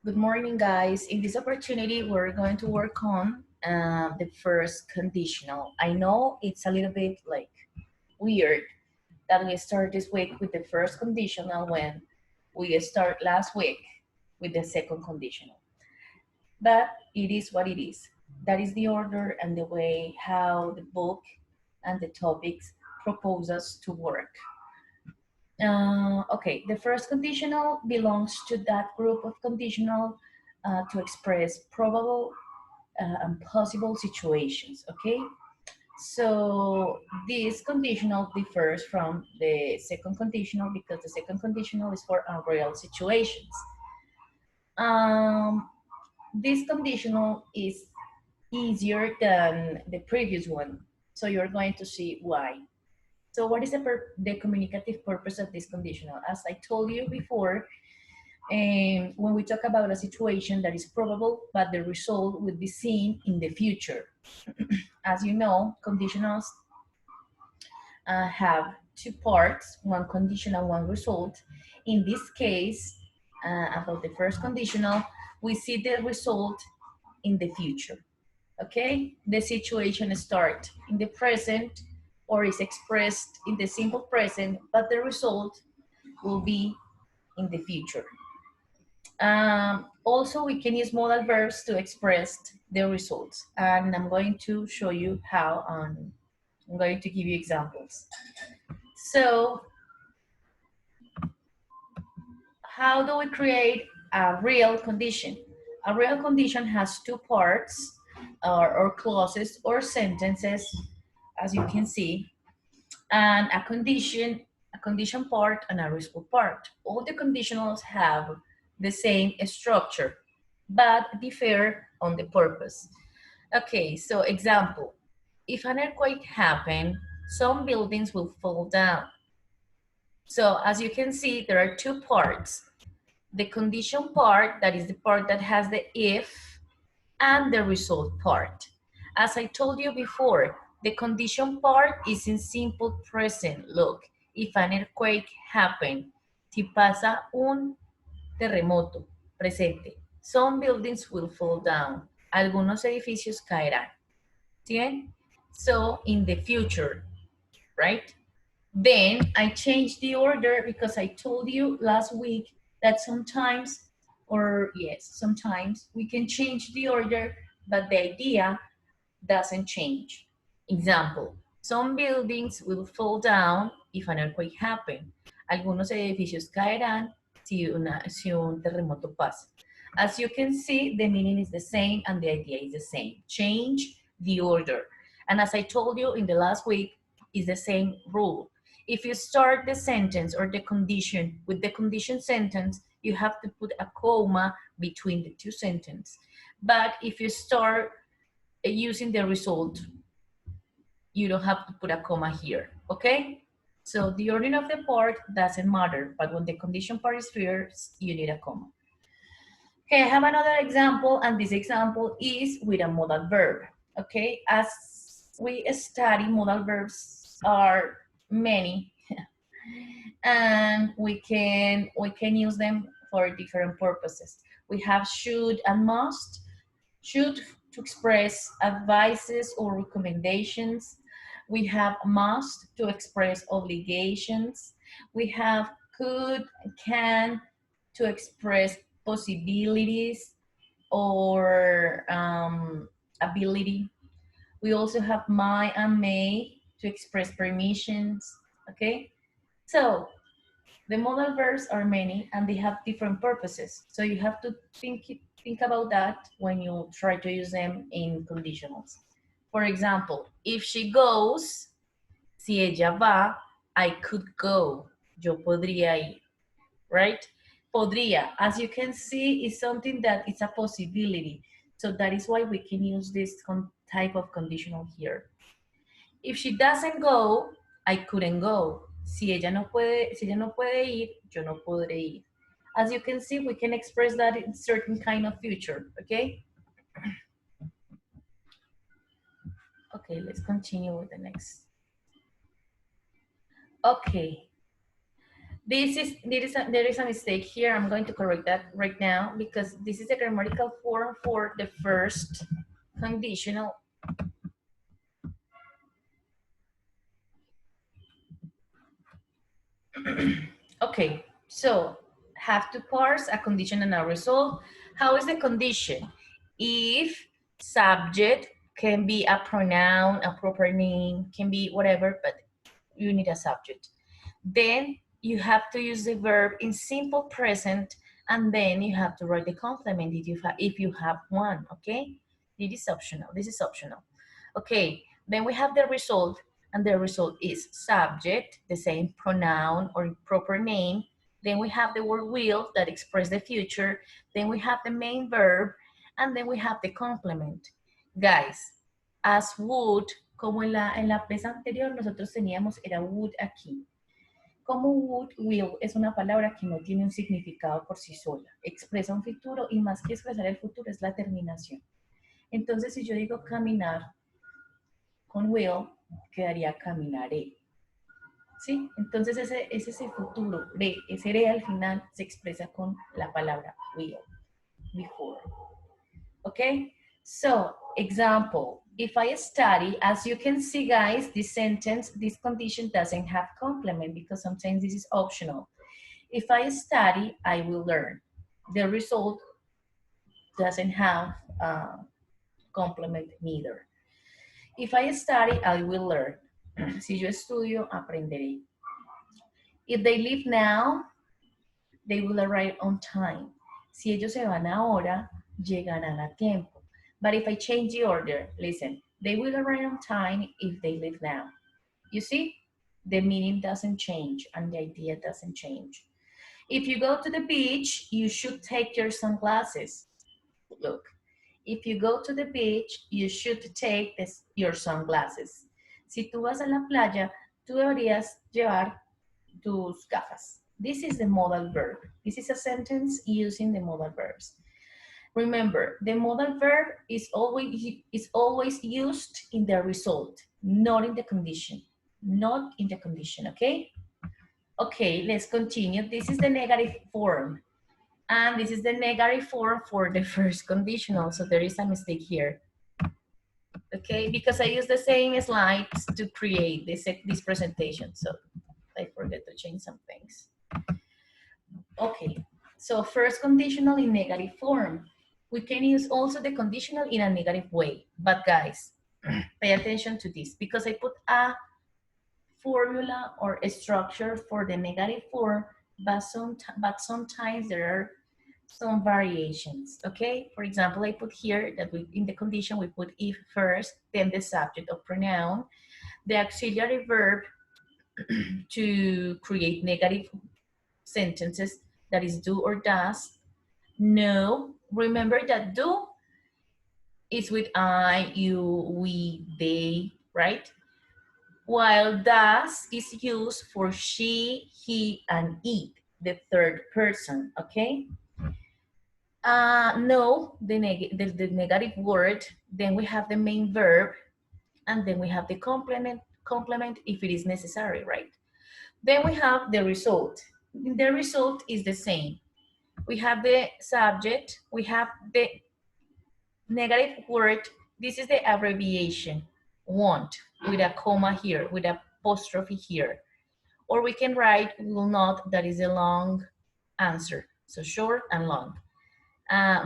Good morning, guys. In this opportunity, we're going to work on the first conditional. I know it's a little bit like weird that we start this week with the first conditional when we start last week with the second conditional. But it is what it is. That is the order and the way how the book and the topics propose us to work. Okay, the first conditional belongs to that group of conditional to express probable and possible situations, okay? So this conditional differs from the second conditional because the second conditional is for unreal situations. Um, this conditional is easier than the previous one, so you're going to see why. So what is the communicative purpose of this conditional? As I told you before, when we talk about a situation that is probable, but the result will be seen in the future. As you know, conditionals have two parts, one conditional, one result. In this case, about the first conditional, we see the result in the future. Okay, the situation starts in the present or is expressed in the simple present, but the result will be in the future. Also, we can use modal verbs to express the results, and I'm going to show you how. I'm going to give you examples. So, how do we create a real condition? A real condition has two parts, or clauses, or sentences, as you can see, and a condition part, and a result part. All the conditionals have the same structure, but differ on the purpose. Okay, so example, if an earthquake happens, some buildings will fall down. So as you can see, there are two parts. The condition part, that is the part that has the if, and the result part. As I told you before, the condition part is in simple present. Look, if an earthquake happened, si pasa un terremoto, presente. Some buildings will fall down. Algunos edificios caerán. ¿Sí? So, in the future, right? Then I changed the order because I told you last week that sometimes, or yes, sometimes we can change the order, but the idea doesn't change. Example, some buildings will fall down if an earthquake happens. Algunos edificios caerán si un terremoto pasa. As you can see, the meaning is the same and the idea is the same. Change the order. And as I told you in the last week, is the same rule. If you start the sentence or the condition with the condition sentence, you have to put a comma between the two sentences. But if you start using the result, you don't have to put a comma here, okay? So the ordering of the part doesn't matter, but when the condition part is first, you need a comma. Okay, I have another example, and this example is with a modal verb, okay? As we study, modal verbs are many, and we can use them for different purposes. We have should and must. Should to express advices or recommendations. We have must to express obligations. We have could, can to express possibilities or ability. We also have might and may to express permissions, okay? So the modal verbs are many and they have different purposes. So you have to think about that when you try to use them in conditionals. For example, if she goes, si ella va, I could go. Yo podría ir, right? Podría, as you can see, is something that is a possibility. So that is why we can use this type of conditional here. If she doesn't go, I couldn't go. Si ella no puede ir, yo no podré ir. As you can see, we can express that in certain kind of future, okay? Okay, let's continue with the next. Okay. There is a mistake here. I'm going to correct that right now because this is the grammatical form for the first conditional. Okay, so have to parse a condition and a result. How is the condition? If subject can be a pronoun, a proper name, can be whatever, but you need a subject. Then you have to use the verb in simple present, and then you have to write the complement if you have one, okay? This is optional, this is optional. Okay, then we have the result, and the result is subject, the same pronoun or proper name. Then we have the word will that express the future. Then we have the main verb, and then we have the complement. Guys, as would, como en la vez anterior nosotros teníamos, era would aquí. Como would, will es una palabra que no tiene un significado por sí sola, expresa un futuro y más que expresar el futuro es la terminación. Entonces, si yo digo caminar con will, quedaría caminaré. ¿Sí? Entonces, ese futuro, ese re al final se expresa con la palabra will, before. Okay? So, example, if I study, as you can see, guys, this sentence, this condition doesn't have complement because sometimes this is optional. If I study, I will learn. The result doesn't have complement neither. If I study, I will learn. Si yo estudio, aprenderé. If they leave now, they will arrive on time. Si ellos se van ahora, llegarán a tiempo. But if I change the order, listen, they will arrive on time if they leave now. You see, the meaning doesn't change and the idea doesn't change. If you go to the beach, you should take your sunglasses. Look, if you go to the beach, you should take your sunglasses. Si tú vas a la playa, tú deberías llevar tus gafas. This is the modal verb. This is a sentence using the modal verbs. Remember, the modal verb is always used in the result, not in the condition. Not in the condition, okay? Okay, let's continue. This is the negative form. And this is the negative form for the first conditional. So there is a mistake here. Okay, because I use the same slides to create this presentation. So I forget to change some things. Okay, so first conditional in negative form. We can use also the conditional in a negative way. But guys, pay attention to this because I put a formula or a structure for the negative form, but sometimes there are some variations, okay? For example, I put here that in the condition we put if first, then the subject of pronoun, the auxiliary verb to create negative sentences, that is do or does. No, remember that do is with I, you, we, they, right? While does is used for she, he, and it, the third person, okay? No, the negative word, then we have the main verb, and then we have the complement if it is necessary, right? Then we have the result. The result is the same. We have the subject, we have the negative word. This is the abbreviation, want, with a comma here, with a apostrophe here. Or we can write will not, that is a long answer. So short and long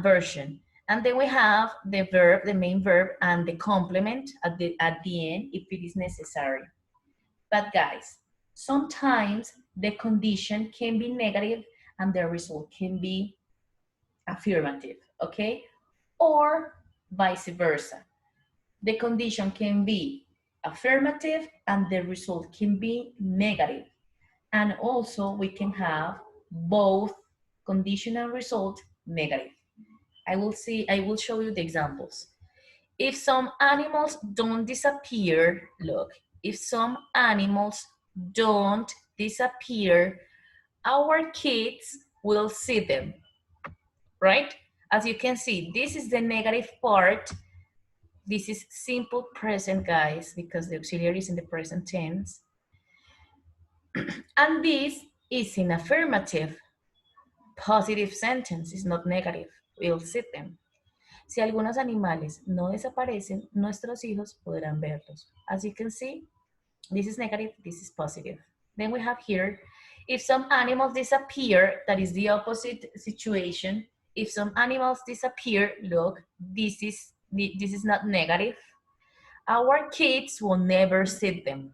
version. And then we have the verb, the main verb, and the complement at the end if it is necessary. But guys, sometimes the condition can be negative and the result can be affirmative, okay? Or vice versa. The condition can be affirmative and the result can be negative. And also we can have both condition and result negative. I will show you the examples. If some animals don't disappear, look, if some animals don't disappear, our kids will see them, right? As you can see, this is the negative part. This is simple present, guys, because the auxiliary is in the present tense. And this is in affirmative. Positive sentence is not negative. We'll see them. Si algunos animales no desaparecen, nuestros hijos podrán verlos. As you can see, this is negative, this is positive. Then we have here, if some animals disappear, that is the opposite situation. If some animals disappear, look, this is not negative. Our kids will never see them.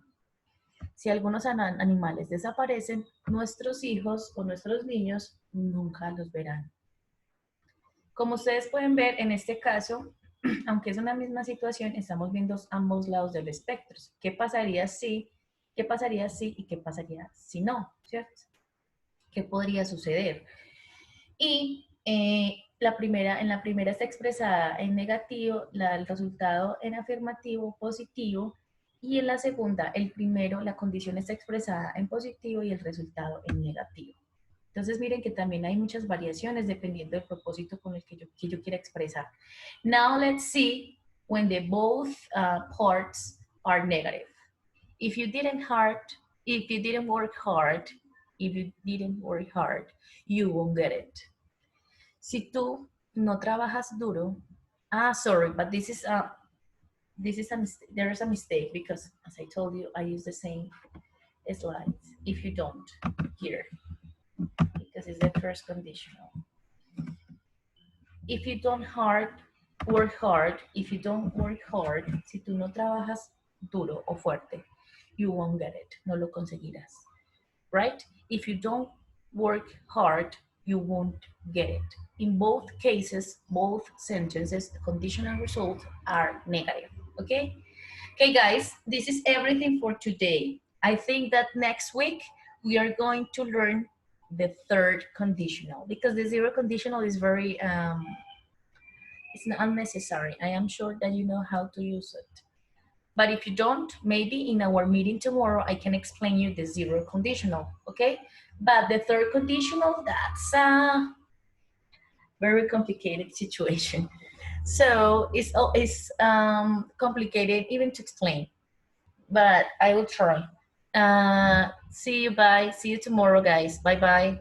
Si algunos animales desaparecen, nuestros hijos o nuestros niños nunca los verán. Como ustedes pueden ver, en este caso, aunque es una misma situación, estamos viendo ambos lados del espectro. ¿Qué pasaría si? ¿Qué pasaría si? ¿Y qué pasaría si no? ¿Cierto? ¿Qué podría suceder? Y en la primera está expresada en negativo, el resultado en afirmativo, positivo, y en la segunda, el primero, la condición está expresada en positivo y el resultado en negativo. Entonces miren que también hay muchas variaciones dependiendo del propósito con el que yo quiera expresar. Now let's see when the both parts are negative. If you didn't work hard, you won't get it. Si tú no trabajas duro, sorry, but there is a mistake because as I told you, I use the same slides. If you don't, here, because it's the first conditional. If you don't work hard, si tú no trabajas duro o fuerte, you won't get it, no lo conseguirás, right? If you don't work hard, you won't get it. In both cases, both sentences, the conditional results are negative, okay? Okay, guys, this is everything for today. I think that next week we are going to learn the third conditional because the zero conditional is very, it's not unnecessary. I am sure that you know how to use it. But if you don't, maybe in our meeting tomorrow, I can explain you the zero conditional, okay? But the third conditional, that's a very complicated situation. So it's complicated even to explain, but I will try. See you tomorrow, guys. Bye-bye.